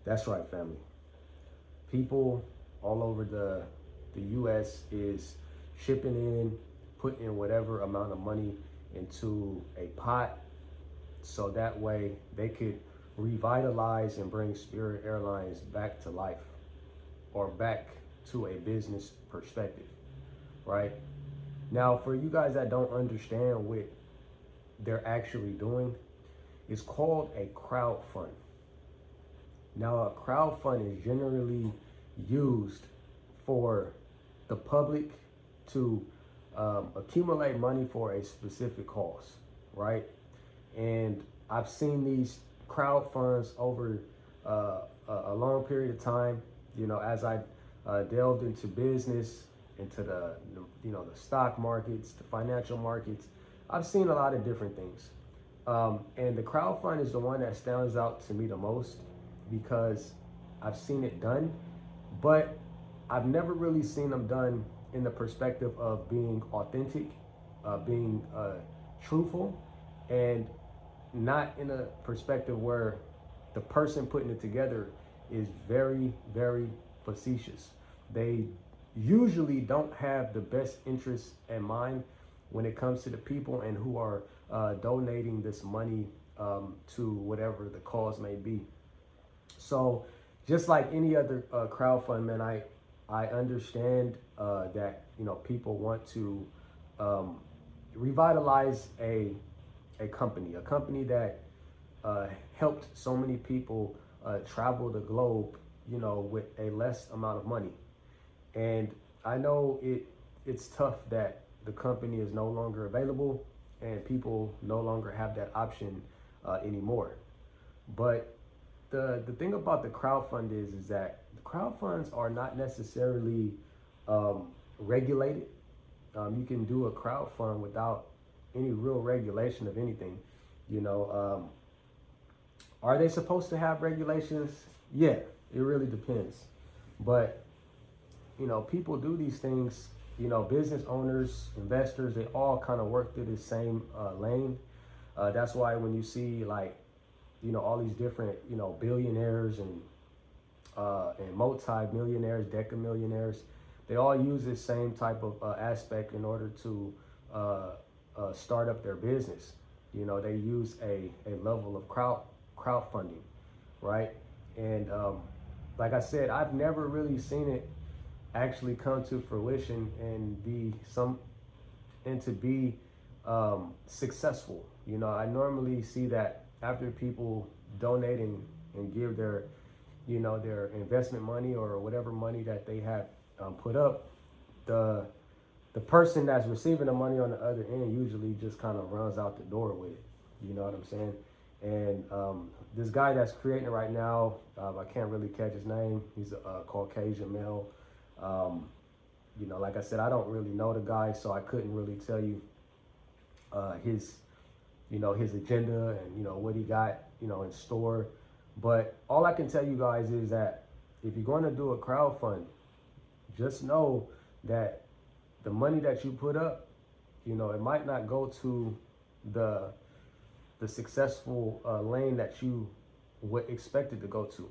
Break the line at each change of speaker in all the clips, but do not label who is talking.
That's right, family. People all over the U.S. is shipping in, putting in whatever amount of money into a pot, so that way they could revitalize and bring Spirit Airlines back to life, or back to a business perspective, right? Now, for you guys that don't understand what they're actually doing, it's called a crowd fund. Now, a crowd fund is generally used for the public to accumulate money for a specific cause, right? And I've seen these crowd funds over a long period of time. As I delved into business, into the stock markets, the financial markets, I've seen a lot of different things. And the crowd fund is the one that stands out to me the most because I've seen it done, but I've never really seen them done in the perspective of being authentic, being truthful, and not in a perspective where the person putting it together is very, very facetious. They usually don't have the best interests in mind when it comes to the people and who are donating this money to whatever the cause may be. So just like any other crowdfund, man, I understand that people want to revitalize a company that helped so many people travel the globe, with a less amount of money. And I know it's tough that the company is no longer available and people no longer have that option anymore. But the thing about the crowdfund is that the crowdfunds are not necessarily regulated. You can do a crowdfund without any real regulation of anything. Are they supposed to have regulations? Yeah, it really depends. But people do these things. Business owners, investors, they all kind of work through the same lane. That's why when you see all these different billionaires and multi-millionaires, decamillionaires, they all use this same type of aspect in order to start up their business. They use a level of crowdfunding, right? And like I said, I've never really seen it actually come to fruition and to be successful. I normally see that after people donate and give their their investment money or whatever money that they have put up, the person that's receiving the money on the other end usually just kind of runs out the door with it. You know what I'm saying? And this guy that's creating it right now, I can't really catch his name. He's a Caucasian male. Like I said, I don't really know the guy, so I couldn't really tell you his agenda and what he got in store. But all I can tell you guys is that if you're going to do a crowdfund, just know that the money that you put up, it might not go to the successful lane that you would expect it to go to.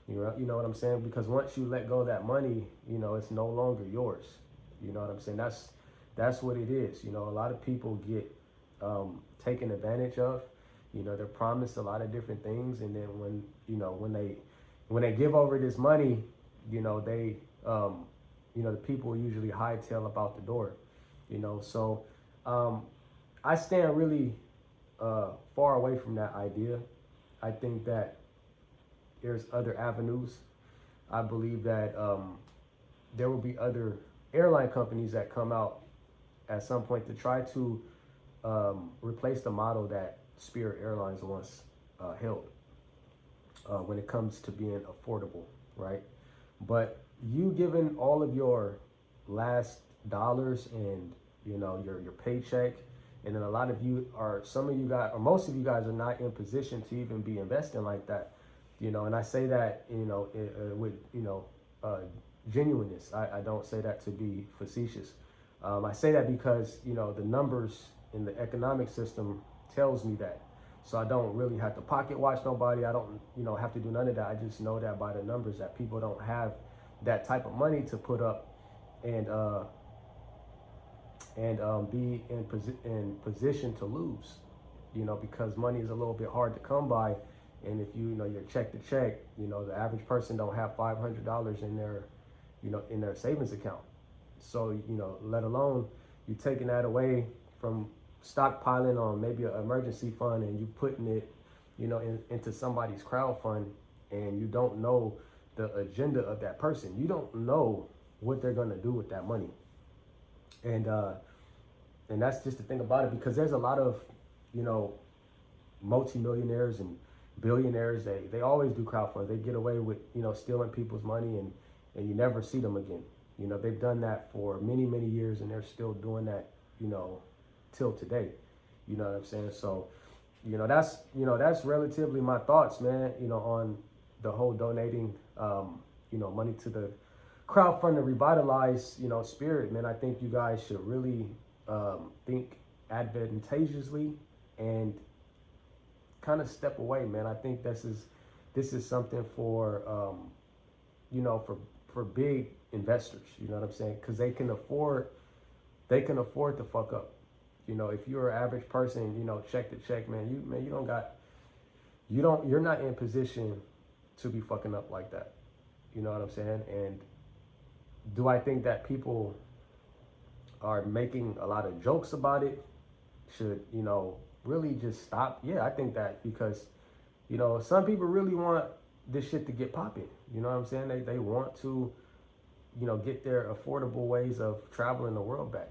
You know what I'm saying? Because once you let go of that money, it's no longer yours. You know what I'm saying? That's what it is. A lot of people get taken advantage of. They're promised a lot of different things, and then when they give over this money, they the people usually hightail about the door. So I stand really far away from that idea. I think that there's other avenues. I believe that there will be other airline companies that come out at some point to try to replace the model that Spirit Airlines once held when it comes to being affordable, right? But you giving all of your last dollars and your paycheck, and then some of you guys, or most of you guys, are not in position to even be investing like that. And I say that with genuineness. I don't say that to be facetious. I say that because the numbers in the economic system tells me that So I don't really have to pocket watch nobody. I don't, have to do none of that. I just know that by the numbers that people don't have that type of money to put up and be in position to lose, because money is a little bit hard to come by. And if you're check to check, the average person don't have $500 in their savings account. So, let alone you taking that away from stockpiling on maybe an emergency fund and you putting it, into somebody's crowd fund, and you don't know the agenda of that person. You don't know what they're gonna do with that money. And that's just the thing about it, because there's a lot of, multimillionaires and billionaires. They always do crowdfunding. They get away with, stealing people's money, and you never see them again. They've done that for many, many years, and they're still doing that, till today. You know what I'm saying? So, that's relatively my thoughts, man, on the whole donating, money to the crowdfund to revitalize, spirit, man. I think you guys should really think advantageously and kind of step away, man. I think this is something for for big investors. You know what I'm saying? Because they can afford to fuck up. If you're an average person, check to check, man. You're not in position to be fucking up like that. You know what I'm saying? And do I think that people are making a lot of jokes about it? Should, really just stop? Yeah, I think that, because, some people really want this shit to get popping. You know what I'm saying? They want to, get their affordable ways of traveling the world back.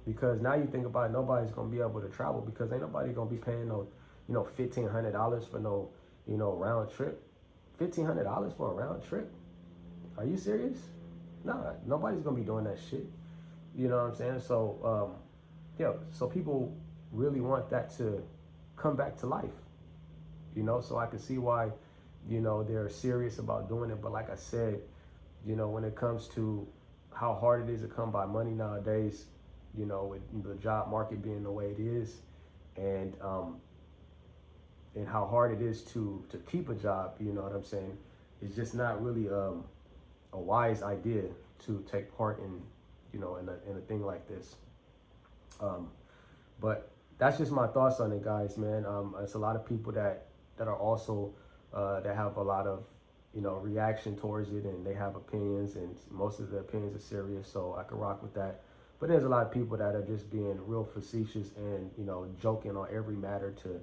Because now you think about it, nobody's gonna be able to travel, because ain't nobody gonna be paying no, $1,500 for no, round trip. $1,500 for a round trip? Are you serious? Nah, nobody's gonna be doing that shit. You know what I'm saying? So, so people really want that to come back to life. So I can see why, they're serious about doing it. But like I said, when it comes to how hard it is to come by money nowadays, with the job market being the way it is, and how hard it is to keep a job, you know what I'm saying? It's just not really a wise idea to take part in, in a thing like this. But that's just my thoughts on it, guys, man. It's a lot of people that are also that have a lot of, reaction towards it, and they have opinions, and most of the opinions are serious, so I can rock with that. But there's a lot of people that are just being real facetious and, joking on every matter to,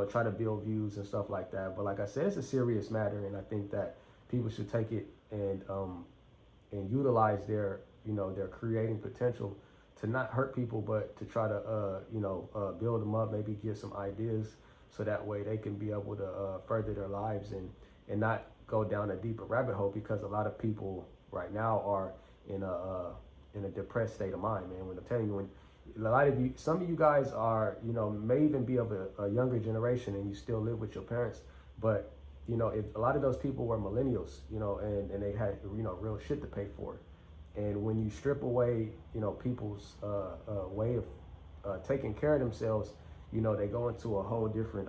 try to build views and stuff like that. But like I said, it's a serious matter, and I think that people should take it and utilize their, their creating potential to not hurt people, but to try to, build them up, maybe give some ideas, so that way they can be able to further their lives and not go down a deeper rabbit hole, because a lot of people right now are in a depressed state of mind, man. When I'm telling you, when a lot of you, some of you guys are, may even be of a younger generation, and you still live with your parents, but if a lot of those people were millennials, and they had, real shit to pay for. And when you strip away, people's way of taking care of themselves, they go into a whole different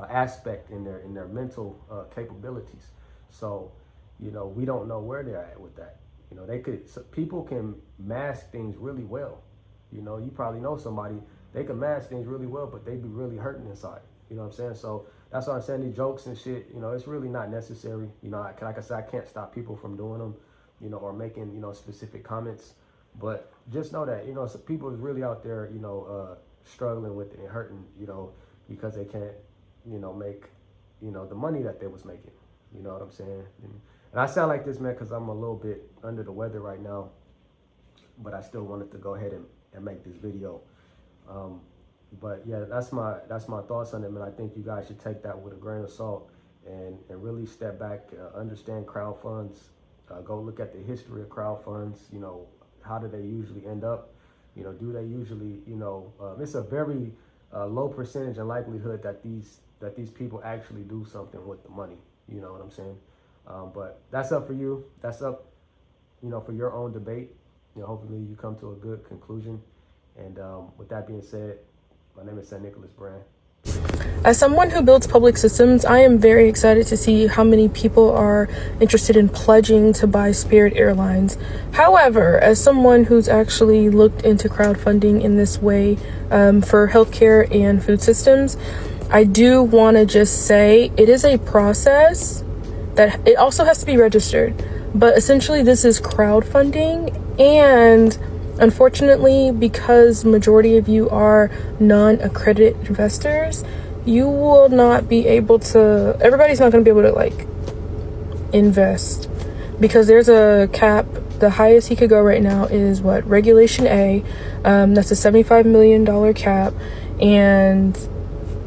aspect in their mental capabilities. So, we don't know where they're at with that. People can mask things really well. You probably know somebody, they can mask things really well, but they be really hurting inside. You know what I'm saying? So that's why I'm saying these jokes and shit, it's really not necessary. Like I said, I can't stop people from doing them, or making, specific comments. But just know that, some people is really out there, struggling with it and hurting, because they can't, make, the money that they was making. You know what I'm saying? And I sound like this, man, because I'm a little bit under the weather right now, but I still wanted to go ahead and make this video. But yeah, that's my thoughts on it, man. I think you guys should take that with a grain of salt and really step back, understand crowd funds, go look at the history of crowd funds. How do they usually end up? Do they usually, it's a very low percentage and likelihood that these people actually do something with the money. You know what I'm saying? But that's up for you. That's up, for your own debate. Hopefully you come to a good conclusion. And with that being said, my name is St. Nicholas Brand.
As someone who builds public systems, I am very excited to see how many people are interested in pledging to buy Spirit Airlines. However, as someone who's actually looked into crowdfunding in this way for healthcare and food systems, I do want to just say it is a process that it also has to be registered. But essentially, this is crowdfunding, and unfortunately, because majority of you are non-accredited investors, you will not be able to, everybody's not going to be able to like invest, because there's a cap. The highest he could go right now is what, Regulation A. That's a $75 million cap and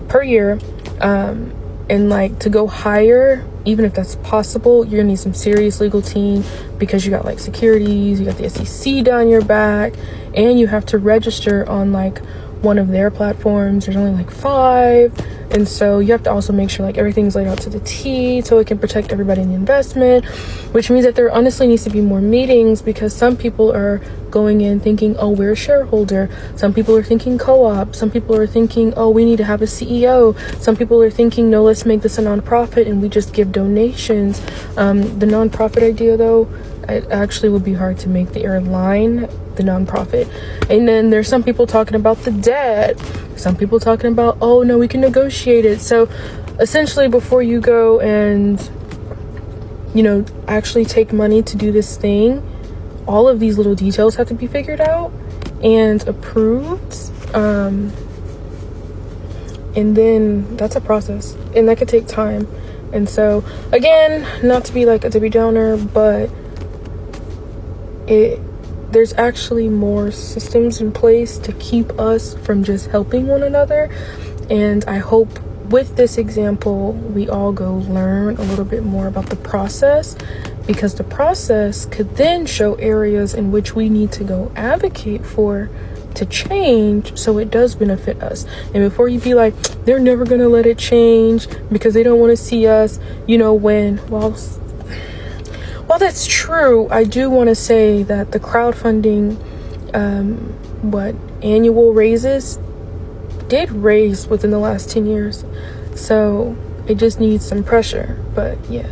per year. And like to go higher, even if that's possible, you're gonna need some serious legal team, because you got like securities, you got the SEC down your back, and you have to register on like one of their platforms. There's only like 5, and so you have to also make sure like everything's laid out to the T so it can protect everybody in the investment, which means that there honestly needs to be more meetings, because some people are going in thinking, oh, we're a shareholder. Some people are thinking co-op. Some people are thinking, oh, we need to have a CEO. Some people are thinking, no, let's make this a nonprofit and we just give donations. The nonprofit idea, though, it actually would be hard to make the airline the nonprofit. And then there's some people talking about the debt. Some people talking about, oh no, we can negotiate it. So essentially, before you go and, you know, actually take money to do this thing, all of these little details have to be figured out and approved. And then that's a process, and that could take time. And so again, not to be like a Debbie Downer, but there's actually more systems in place to keep us from just helping one another. And I hope with this example, we all go learn a little bit more about the process, because the process could then show areas in which we need to go advocate for to change, so it does benefit us. And before you be like, they're never going to let it change because they don't want to see us, you know, while that's true, I do want to say that the crowdfunding, annual raises did raise within the last 10 years. So it just needs some pressure. But yeah.